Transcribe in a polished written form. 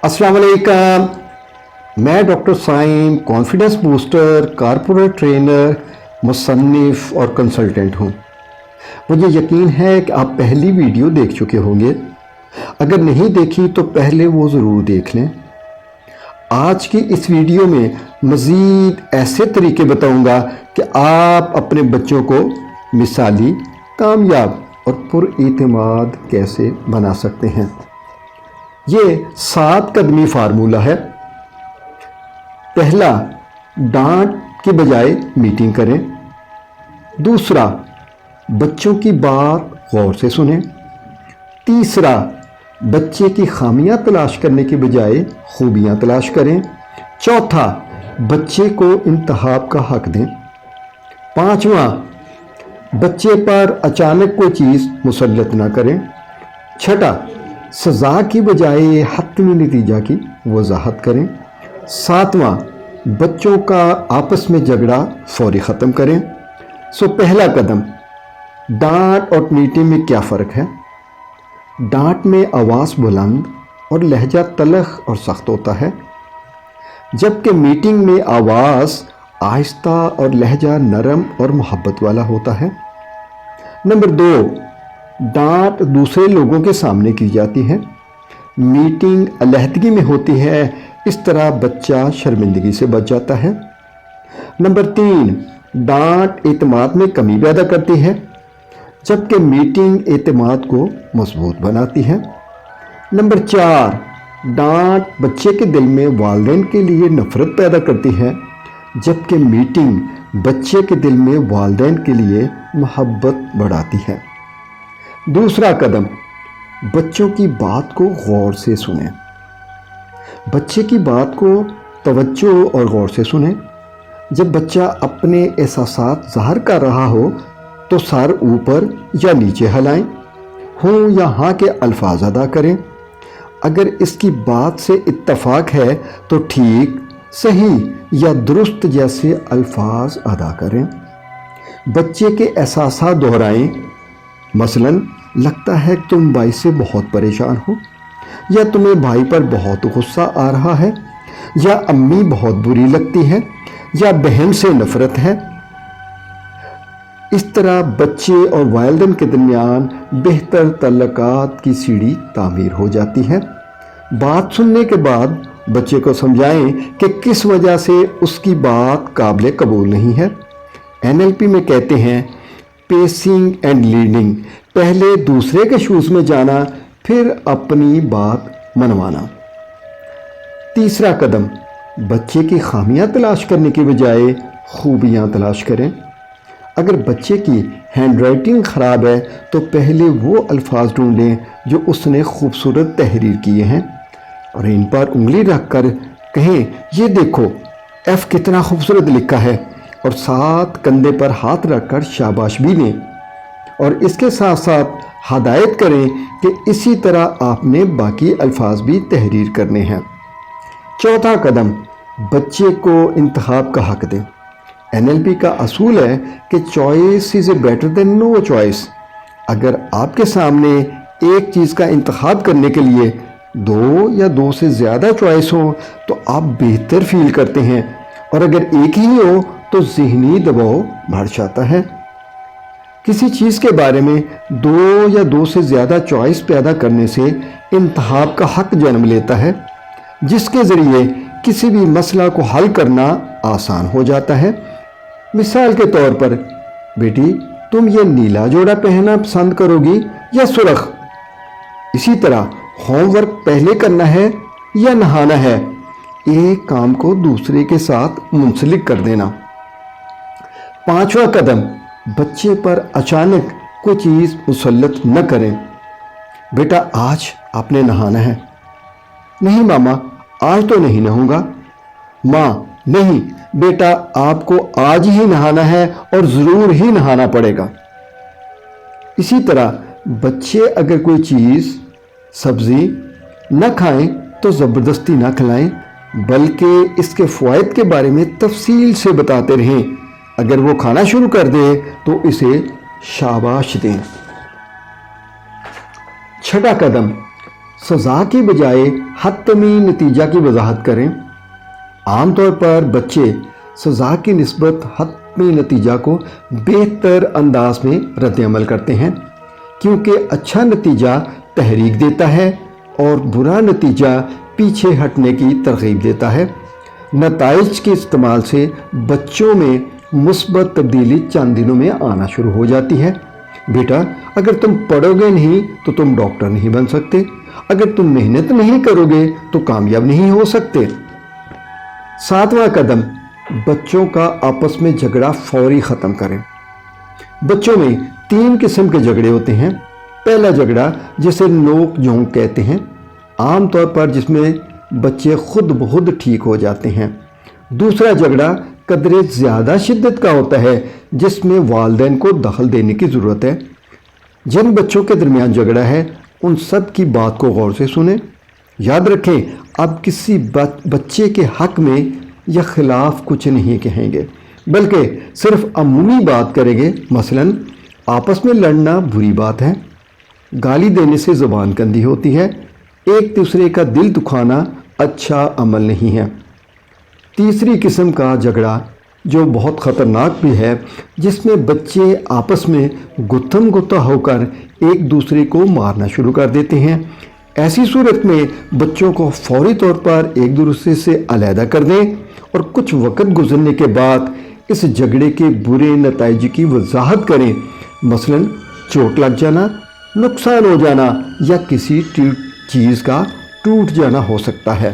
अस्सलाम वालेकुम। मैं doctor Saim, confidence booster, corporate trainer, मुसन्निफ़ और कंसल्टेंट हूँ। मुझे यकीन है कि आप पहली वीडियो देख चुके होंगे। अगर नहीं देखी तो पहले वो ज़रूर देख लें। आज की इस वीडियो में मज़ीद ऐसे तरीके बताऊँगा कि आप अपने बच्चों को मिसाली, कामयाब और पुरइतिमाद कैसे बना सकते हैं। ये 7 कदमी फार्मूला है। पहला, डांट के बजाय मीटिंग करें। दूसरा, बच्चों की बात गौर से सुनें। तीसरा, बच्चे की खामियां तलाश करने के बजाय खूबियां तलाश करें। चौथा, बच्चे को इंतखाब का हक दें। पांचवा, बच्चे पर अचानक कोई चीज़ मुसल्लत ना करें। छठा, सज़ा की बजाय हतमी नतीजा की वजाहत करें। सातवां, बच्चों का आपस में झगड़ा फौरी ख़त्म करें। पहला कदम, डांट और मीटिंग में क्या फ़र्क है। डांट में आवाज़ बुलंद और लहजा तलख और सख्त होता है, जबकि मीटिंग में आवाज़ आहिस्ता और लहजा नरम और मोहब्बत वाला होता है। नंबर 2, डांट दूसरे लोगों के सामने की जाती है, मीटिंग अलहदगी में होती है। इस तरह बच्चा शर्मिंदगी से बच जाता है। नंबर 3, डांट एतमाद में कमी पैदा करती है, जबकि मीटिंग एतमाद को मजबूत बनाती है। नंबर 4, डांट बच्चे के दिल में वालिदैन के लिए नफ़रत पैदा करती है, जबकि मीटिंग बच्चे के दिल में वालिदैन के लिए मोहब्बत बढ़ाती है। दूसरा कदम, बच्चों की बात को गौर से सुनें। बच्चे की बात को तवज्जो और गौर से सुनें। जब बच्चा अपने एहसासात ज़ाहिर कर रहा हो तो सर ऊपर या नीचे हिलाएं, हूँ या हाँ के अल्फाज अदा करें। अगर इसकी बात से इत्तफाक है तो ठीक, सही या दुरुस्त जैसे अल्फाज अदा करें। बच्चे के एहसासात दोहराएं। मसलन, लगता है कि तुम भाई से बहुत परेशान हो, या तुम्हें भाई पर बहुत गुस्सा आ रहा है, या अम्मी बहुत बुरी लगती है, या बहन से नफरत है। इस तरह बच्चे और वालिदैन के दरमियान बेहतर तल्लुकात की सीढ़ी तामीर हो जाती है। बात सुनने के बाद बच्चे को समझाएं कि किस वजह से उसकी बात काबिल कबूल नहीं है। NLP में कहते हैं पेसिंग एंड लीडिंग, पहले दूसरे के शूज़ में जाना, फिर अपनी बात मनवाना। तीसरा कदम, बच्चे की खामियां तलाश करने के बजाय खूबियां तलाश करें। अगर बच्चे की हैंडराइटिंग ख़राब है तो पहले वो अल्फाज ढूंढें जो उसने खूबसूरत तहरीर किए हैं और इन पर उंगली रख कर कहें, ये देखो F कितना खूबसूरत लिखा है, और साथ कंधे पर हाथ रखकर शाबाश भी दें और इसके साथ साथ हदायत करें कि इसी तरह आपने बाकी अल्फाज भी तहरीर करने हैं। चौथा कदम, बच्चे को इंतखाब का हक दें। NLP का असूल है कि choice is better than no choice. अगर आपके सामने एक चीज़ का इंतखाब करने के लिए 2 या 2 से ज़्यादा चॉइस हो तो आप बेहतर फील करते हैं, और अगर एक ही हो तो ज़हनी दबाव बढ़ जाता है। किसी चीज़ के बारे में 2 या 2 से ज़्यादा चॉइस पैदा करने से इंतखाब का हक जन्म लेता है, जिसके ज़रिए किसी भी मसला को हल करना आसान हो जाता है। मिसाल के तौर पर, बेटी तुम ये नीला जोड़ा पहनना पसंद करोगी या सुर्ख। इसी तरह होमवर्क पहले करना है या नहाना है, एक काम को दूसरे के साथ मुंसलिक कर देना। पांचवा कदम, बच्चे पर अचानक कोई चीज़ मुसल्लत न करें। बेटा आज आपने नहाना है। नहीं मामा, आज तो नहीं नहाऊंगा। माँ, नहीं बेटा, आपको आज ही नहाना है और ज़रूर ही नहाना पड़ेगा। इसी तरह बच्चे अगर कोई चीज़, सब्ज़ी न खाएं तो ज़बरदस्ती न खिलाएं, बल्कि इसके फ़वाइद के बारे में तफसील से बताते रहें। अगर वो खाना शुरू कर दे तो इसे शाबाश दें। छठा कदम, سزا کی بجائے حتمی نتیجہ کی وضاحت کریں۔ عام طور پر بچے سزا کی نسبت حتمی نتیجہ کو بہتر انداز میں رد عمل کرتے ہیں، کیونکہ اچھا نتیجہ تحریک دیتا ہے اور برا نتیجہ پیچھے ہٹنے کی ترغیب دیتا ہے۔ نتائج کے استعمال سے بچوں میں مثبت تبدیلی چند دنوں میں آنا شروع ہو جاتی ہے۔ بیٹا، اگر تم پڑھو گے نہیں تو تم ڈاکٹر نہیں بن سکتے، اگر تم محنت نہیں کرو گے تو کامیاب نہیں ہو سکتے۔ 7واں قدم، بچوں کا آپس میں جھگڑا فوری ختم کریں۔ بچوں میں 3 قسم کے جھگڑے ہوتے ہیں۔ پہلا جھگڑا جسے نوک جھونک کہتے ہیں، عام طور پر جس میں بچے خود بخود ٹھیک ہو جاتے ہیں۔ دوسرا جھگڑا قدرے زیادہ شدت کا ہوتا ہے، جس میں والدین کو دخل دینے کی ضرورت ہے۔ جن بچوں کے درمیان جھگڑا ہے ان سب کی بات کو غور سے سنیں۔ یاد رکھیں، آپ کسی بچے کے حق میں یا خلاف کچھ نہیں کہیں گے، بلکہ صرف عمومی بات کریں گے۔ مثلاً آپس میں لڑنا بری بات ہے، گالی دینے سے زبان گندی ہوتی ہے، ایک دوسرے کا دل دکھانا اچھا عمل نہیں ہے۔ تیسری قسم کا جھگڑا جو بہت خطرناک بھی ہے، جس میں بچے آپس میں گتھم گتھا ہو کر ایک دوسرے کو مارنا شروع کر دیتے ہیں۔ ایسی صورت میں بچوں کو فوری طور پر ایک دوسرے سے علیحدہ کر دیں اور کچھ وقت گزرنے کے بعد اس جھگڑے کے برے نتائج کی وضاحت کریں۔ مثلاً چوٹ لگ جانا، نقصان ہو جانا یا کسی چیز کا ٹوٹ جانا ہو سکتا ہے۔